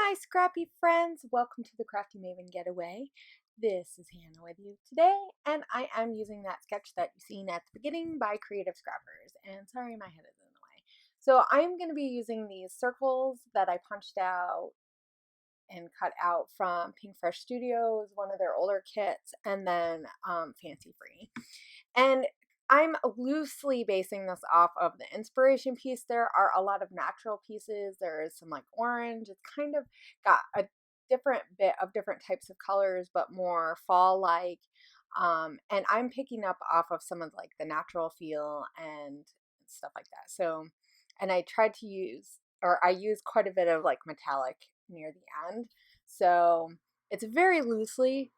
my scrappy friends, welcome to the Crafty Maven Getaway. This is Hannah with you today, and I am using that sketch that you've seen at the beginning by Creative Scrappers, and sorry my head is in the way. So I'm going to be using these circles that I punched out and cut out from Pink Fresh Studios, one of their older kits, and then Fancy Free. And I'm loosely basing this off of the inspiration piece. There are a lot of natural pieces. There is some like orange. It's kind of got a different bit of different types of colors, but more fall-like. And I'm picking up off of some of like the natural feel and stuff like that. So, and I tried to use, or I used quite a bit of like metallic near the end. So it's very loosely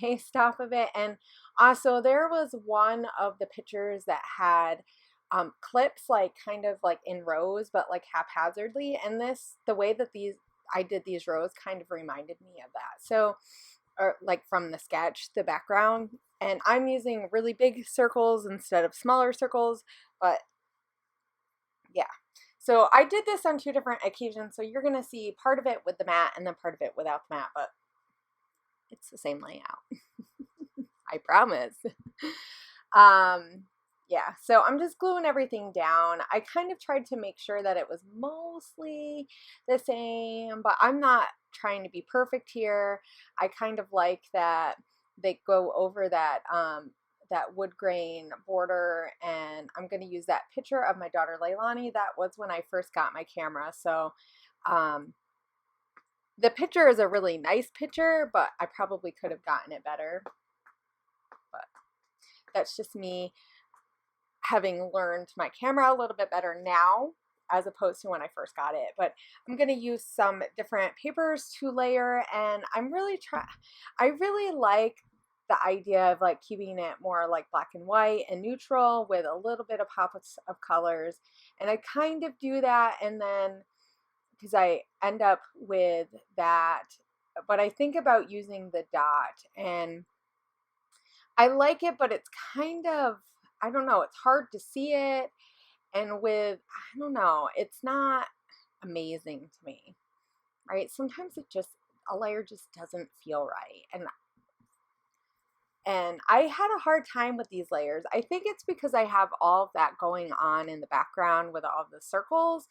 based off of it. And also there was one of the pictures that had clips like kind of like in rows but like haphazardly, and the way that I did these rows kind of reminded me of that. So, or like from the sketch, the background, and I'm using really big circles instead of smaller circles, but yeah. So I did this on 2 different occasions, so you're gonna see part of it with the mat and then part of it without the mat, but it's the same layout. I promise. Yeah, so I'm just gluing everything down. I kind of tried to make sure that it was mostly the same, but I'm not trying to be perfect here. I kind of like that they go over that that wood grain border, and I'm going to use that picture of my daughter Leilani. That was when I first got my camera, so the picture is a really nice picture, but I probably could have gotten it better. But that's just me having learned my camera a little bit better now as opposed to when I first got it. But I'm going to use some different papers to layer, and I really like the idea of like keeping it more like black and white and neutral with a little bit of pops of colors. And I kind of do that, and then because I end up with that, but I think about using the dot, and I like it, but it's kind of, I don't know, it's hard to see it, and with, I don't know, it's not amazing to me, right? Sometimes a layer just doesn't feel right, and I had a hard time with these layers. I think it's because I have all of that going on in the background with all the circles,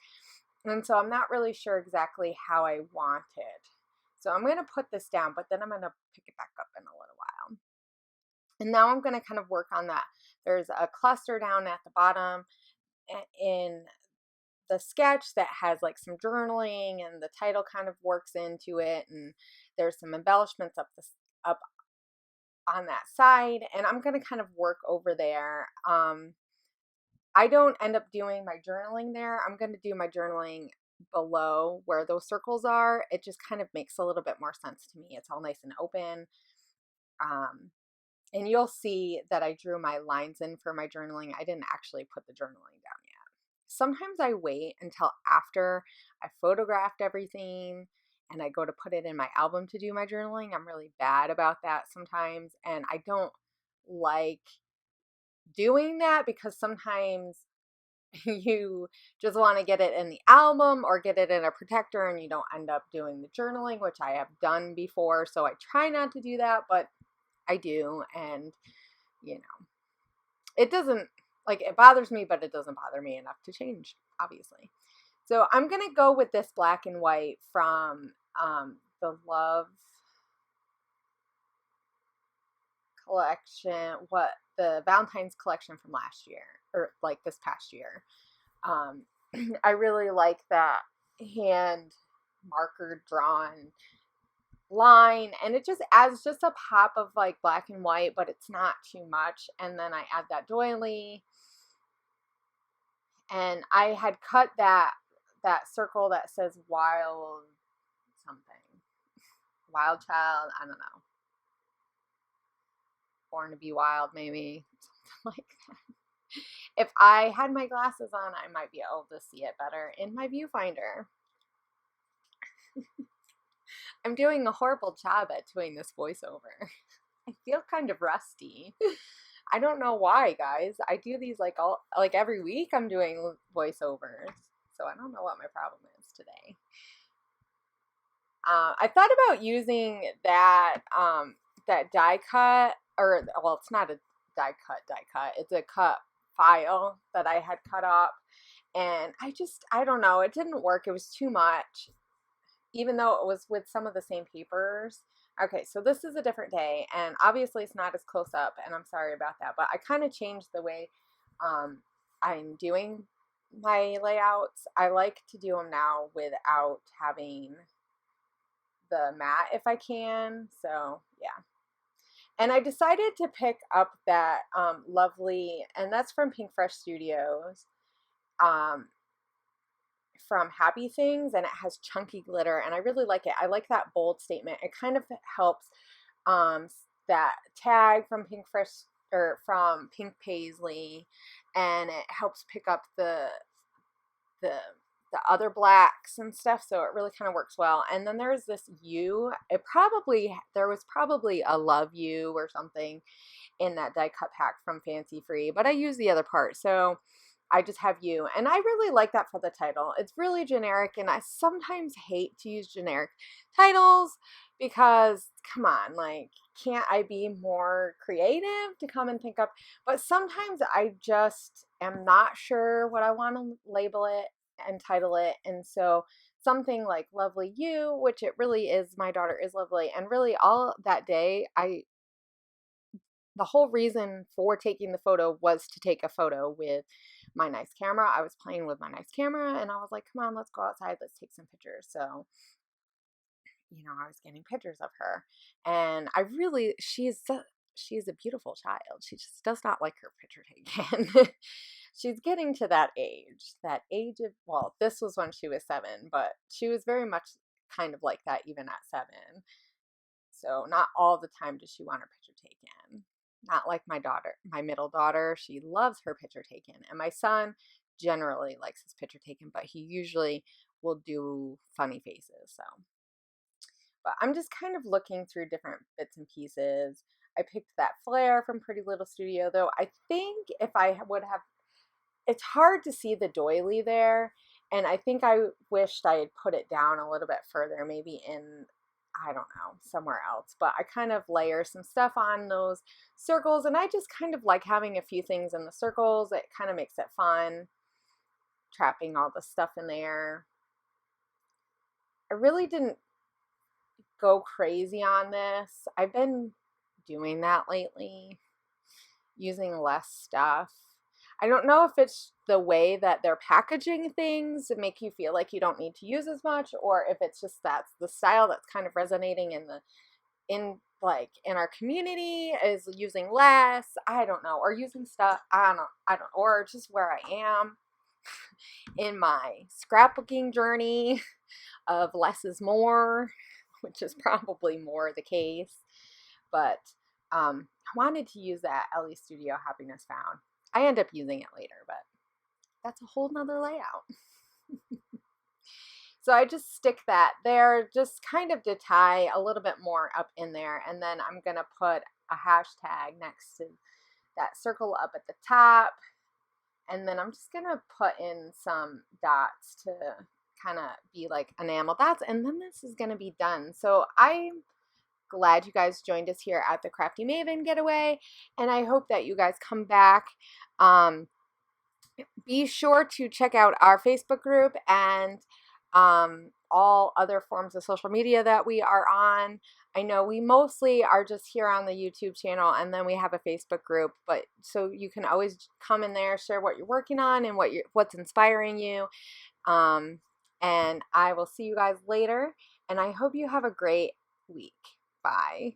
and so I'm not really sure exactly how I want it. So I'm going to put this down, but then I'm going to pick it back up in a little while. And now I'm going to kind of work on that. There's a cluster down at the bottom in the sketch that has like some journaling, and the title kind of works into it, and there's some embellishments up on that side, and I'm going to kind of work over there. I don't end up doing my journaling there. I'm going to do my journaling below where those circles are. It just kind of makes a little bit more sense to me. It's all nice and open. And you'll see that I drew my lines in for my journaling. I didn't actually put the journaling down yet. Sometimes I wait until after I photographed everything and I go to put it in my album to do my journaling. I'm really bad about that sometimes, and I don't like doing that because sometimes you just want to get it in the album or get it in a protector and you don't end up doing the journaling, which I have done before. So I try not to do that, but I do. And you know, it doesn't, like, it bothers me, but it doesn't bother me enough to change, obviously. So I'm going to go with this black and white from the Love collection, the Valentine's collection from last year, or like this past year. I really like that hand marker drawn line, and it just adds just a pop of like black and white, but it's not too much. And then I add that doily, and I had cut that circle that says wild something, wild child, I don't know, born to be wild, maybe something like that. If I had my glasses on, I might be able to see it better in my viewfinder. I'm doing a horrible job at doing this voiceover. I feel kind of rusty. I don't know why, guys. I do these like every week. I'm doing voiceovers, so I don't know what my problem is today. I thought about using that that die cut, or well, it's not a die cut. It's a cut file that I had cut up, and I don't know, it didn't work. It was too much, even though it was with some of the same papers. Okay, so this is a different day, and obviously it's not as close up, and I'm sorry about that, but I kind of changed the way I'm doing my layouts. I like to do them now without having the mat if I can, so yeah. And I decided to pick up that lovely, and that's from Pink Fresh Studios, um, from Happy Things, and it has chunky glitter, and I really like it. I like that bold statement. It kind of helps that tag from Pink Fresh, or from Pink Paisley, and it helps pick up the other blacks and stuff, so it really kind of works well. And then there's this U. There was probably a love you or something in that die cut pack from Fancy Free, but I use the other part, so I just have you. And I really like that for the title. It's really generic, and I sometimes hate to use generic titles because, come on, like, can't I be more creative to come and think up? But sometimes I just am not sure what I want to label it and title it, and so something like Lovely You, which it really is, my daughter is lovely, and really all that day, the whole reason for taking the photo was to take a photo with my nice camera. I was playing with my nice camera, and I was like, come on, let's go outside, let's take some pictures. So, you know, I was getting pictures of her, and she's a beautiful child. She just does not like her picture taken. She's getting to that age of, well, this was when she was 7, but she was very much kind of like that even at 7. So not all the time does she want her picture taken. Not like my daughter, my middle daughter. She loves her picture taken. And my son generally likes his picture taken, but he usually will do funny faces. So, but I'm just kind of looking through different bits and pieces. I picked that flare from Pretty Little Studio, though I think if I would have, it's hard to see the doily there, and I think I wished I had put it down a little bit further, maybe in, I don't know, somewhere else. But I kind of layer some stuff on those circles, and I just kind of like having a few things in the circles. It kind of makes it fun, trapping all the stuff in there. I really didn't go crazy on this. I've been doing that lately, using less stuff. I don't know if it's the way that they're packaging things to make you feel like you don't need to use as much, or if it's just that's the style that's kind of resonating in our community, is using less. I don't know, or using stuff. I don't, or just where I am in my scrapbooking journey of less is more, which is probably more the case. But I wanted to use that LE Studio Happiness Found. I end up using it later, but that's a whole nother layout. So I just stick that there, just kind of to tie a little bit more up in there, and then I'm going to put a hashtag next to that circle up at the top, and then I'm just going to put in some dots to kind of be like enamel dots, and then this is going to be done. So I'm glad you guys joined us here at the CRafty Maven Getaway, and I hope that you guys come back. Be sure to check out our Facebook group and all other forms of social media that we are on. I know we mostly are just here on the YouTube channel, and then we have a Facebook group, but so you can always come in there, share what you're working on and what's inspiring you. And I will see you guys later, and I hope you have a great week. Bye.